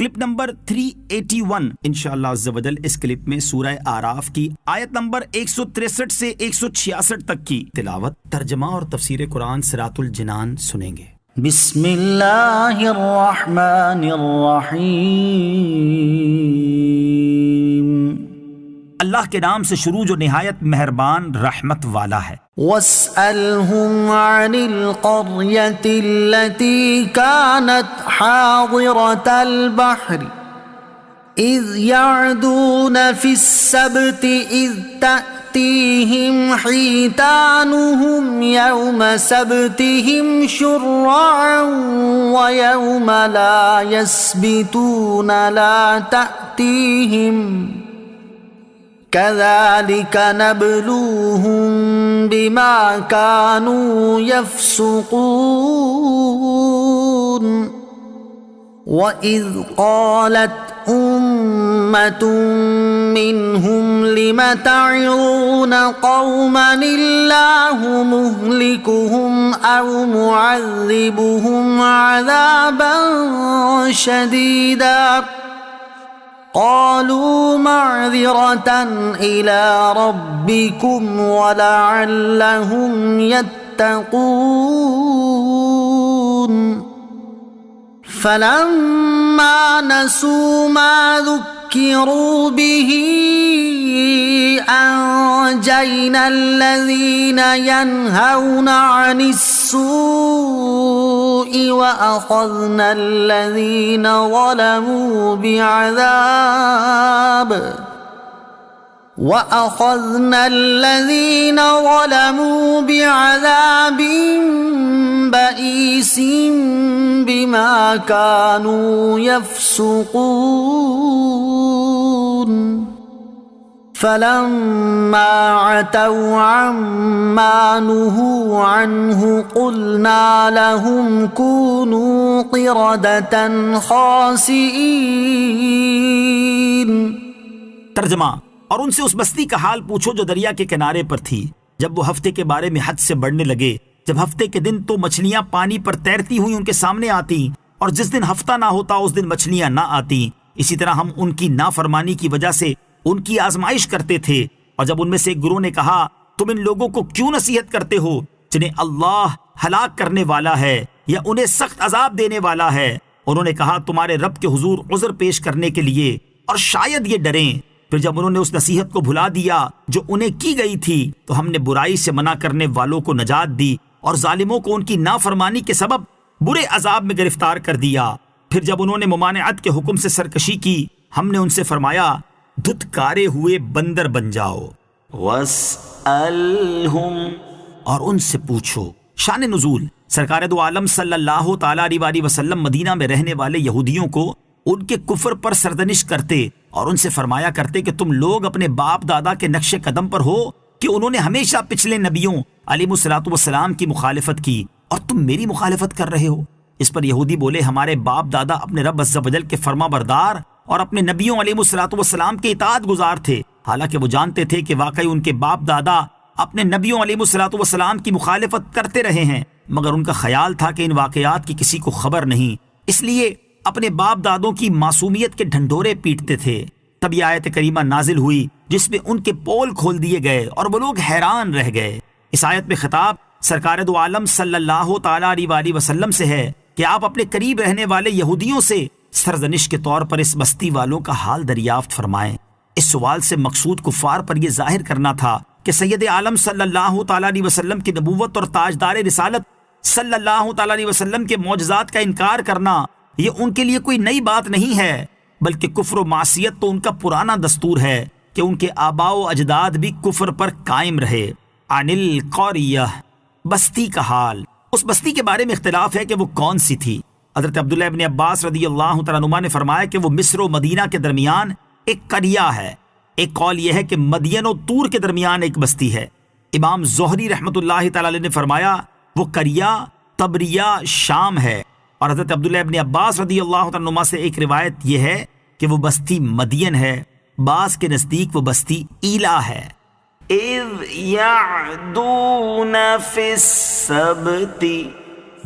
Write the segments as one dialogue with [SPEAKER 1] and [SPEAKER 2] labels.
[SPEAKER 1] Clip number 381 انشاءاللہ عز و جل اس کلپ میں سورہ اعراف کی آیت نمبر 163 سے 166 تک کی تلاوت، ترجمہ اور تفسیر قرآن صراط الجنان سنیں گے۔
[SPEAKER 2] بسم اللہ الرحمن الرحیم،
[SPEAKER 1] اللہ کے نام سے شروع جو نہایت مہربان رحمت والا ہے۔
[SPEAKER 2] واسألهم عن القرية التي كانت حاضرة البحر إذ يعدون في السبت إذ تأتيهم حيتانهم يوم سبتهم شرعا ويوم لا يسبتون لا تأتيهم كذلك نبلوهم بما كانوا يفسقون وإذ قالت أمة منهم لم تعظون قوما الله مهلكهم أو معذبهم عذابا شديدا قالوا معذرة إلى ربكم ولعلهم يتقون فلما نسوا ما ذكروا به أنجينا الذين ينهون عن السوء وأخذنا الذين ظلموا بعذاب بئيس بما كانوا يفسقون فلما عتوا عما نهوا عنه قلنا لهم كونوا قردة خاسئين۔
[SPEAKER 1] ترجمہ، اور ان سے اس بستی کا حال پوچھو جو دریا کے کنارے پر تھی، جب وہ ہفتے کے بارے میں حد سے بڑھنے لگے، جب ہفتے کے دن تو مچھلیاں پانی پر تیرتی ہوئی ان کے سامنے آتی، اور جس دن ہفتہ نہ ہوتا اس دن مچھلیاں نہ آتی۔ اسی طرح ہم ان کی نافرمانی کی وجہ سے ان کی آزمائش کرتے تھے۔ اور جب ان میں سے ایک گروہ نے کہا تم ان لوگوں کو کیوں نصیحت کرتے ہو جنہیں اللہ ہلاک کرنے والا ہے یا انہیں سخت عذاب دینے والا ہے، انہوں نے کہا تمہارے رب کے حضور عذر پیش کرنے کے لیے اور شاید یہ ڈریں۔ پھر جب انہوں نے اس نصیحت کو بھلا دیا جو انہیں کی گئی تھی تو ہم نے برائی سے منع کرنے والوں کو نجات دی اور ظالموں کو ان کی نافرمانی کے سبب برے عذاب میں گرفتار کر دیا۔ پھر جب انہوں نے ممانعت کے حکم سے سرکشی کی، ہم نے ان سے فرمایا دھتکارے ہوئے بندر بن جاؤ۔
[SPEAKER 2] واسألهم،
[SPEAKER 1] اور ان سے پوچھو۔ شان نزول، سرکار دو عالم صلی اللہ تعالیٰ علیہ وسلم مدینہ میں رہنے والے یہودیوں کو ان کے کفر پر سرزنش کرتے اور ان سے فرمایا کرتے کہ تم لوگ اپنے باپ دادا کے نقش قدم پر ہو کہ انہوں نے ہمیشہ پچھلے نبیوں علیہ الصلوۃ والسلام کی مخالفت کی اور تم میری مخالفت کر رہے ہو۔ اس پر یہودی بولے ہمارے باپ دادا اپنے رب عز و جل کے فرما بردار اور اپنے نبیوں علیہ الصلوۃ والسلام کے اطاعت گزار تھے، حالانکہ وہ جانتے تھے کہ واقعی ان کے باپ دادا اپنے نبیوں علیہ الصلوۃ والسلام کی مخالفت کرتے رہے ہیں، مگر ان کا خیال تھا کہ ان واقعات کی کسی کو خبر نہیں، اس لیے اپنے باپ دادوں کی معصومیت کے ڈھنڈورے پیٹتے تھے۔ تب یہ آیت کریمہ نازل ہوئی جس میں ان کے پول کھول دیے گئے اور وہ لوگ حیران رہ گئے۔ اس آیت میں خطاب سرکار دو عالم صلی اللہ تعالیٰ علیہ وسلم سے ہے کہ آپ اپنے قریب رہنے والے یہودیوں سے سرزنش کے طور پر اس بستی والوں کا حال دریافت فرمائیں۔ اس سوال سے مقصود کفار پر یہ ظاہر کرنا تھا کہ سید عالم صلی اللہ تعالیٰ علیہ وسلم کی نبوت اور تاجدار رسالت صلی اللہ تعالیٰ علیہ وسلم کے معجزات کا انکار کرنا یہ ان کے لیے کوئی نئی بات نہیں ہے، بلکہ کفر و معصیت تو ان کا پرانا دستور ہے کہ ان کے آباء و اجداد بھی کفر پر قائم رہے۔ عن القریہ، بستی کا حال۔ اس بستی کے بارے میں اختلاف ہے کہ وہ کون سی تھی۔ حضرت عبداللہ ابن عباس رضی اللہ تعالیٰ عنہ نے فرمایا کہ وہ مصر و مدینہ کے درمیان ایک قریہ ہے۔ ایک قول یہ ہے کہ مدین و طور کے درمیان ایک بستی ہے۔ امام زہری رحمۃ اللہ تعالیٰ علیہ نے فرمایا وہ قریہ طبریہ شام ہے، اور حضرت عبداللہ ابن عباس رضی اللہ تعالیٰ عنہ سے ایک روایت یہ ہے کہ وہ بستی مدین ہے، بعض کے نزدیک وہ بستی ایلا ہے۔
[SPEAKER 2] اذ یعدون فی السبت،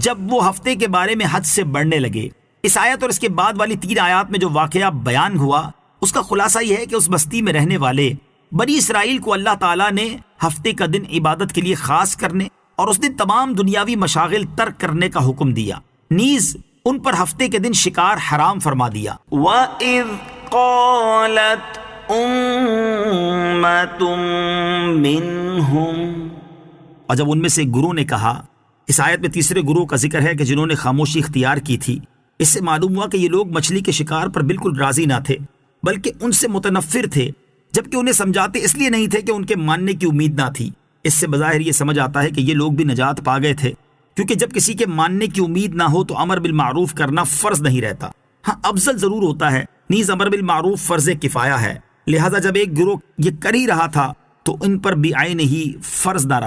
[SPEAKER 1] جب وہ ہفتے کے بارے میں حد سے بڑھنے لگے، اس آیت اور اس کے بعد والی 3 آیات میں جو واقعہ بیان ہوا اس کا خلاصہ یہ ہے کہ اس بستی میں رہنے والے بنی اسرائیل کو اللہ تعالیٰ نے ہفتے کا دن عبادت کے لیے خاص کرنے اور اس دن تمام دنیاوی مشاغل ترک کرنے کا حکم دیا، نیز ان پر ہفتے کے دن شکار حرام فرما دیا۔
[SPEAKER 2] وَإِذْ قَالَتْ أُمَّةٌ مِّنْهُمْ،
[SPEAKER 1] اور جب ان میں سے ایک گروہ نے کہا، اس آیت میں تیسرے گروہ کا ذکر ہے کہ جنہوں نے خاموشی اختیار کی تھی۔ اس سے معلوم ہوا کہ یہ لوگ مچھلی کے شکار پر بالکل راضی نہ تھے، بلکہ ان سے متنفر تھے، جبکہ انہیں سمجھاتے اس لیے نہیں تھے کہ ان کے ماننے کی امید نہ تھی۔ اس سے بظاہر یہ سمجھ آتا ہے کہ یہ لوگ بھی نجات پا گئے تھے، کیونکہ جب کسی کے ماننے کی امید نہ ہو تو امر بالمعروف کرنا فرض نہیں رہتا، ہاں افضل ضرور ہوتا ہے، نیز امر بالمعروف فرض کفایہ ہے، لہذا جب ایک گروہ یہ کر ہی رہا تھا تو ان پر بھی عین ہی فرض نہ رہا۔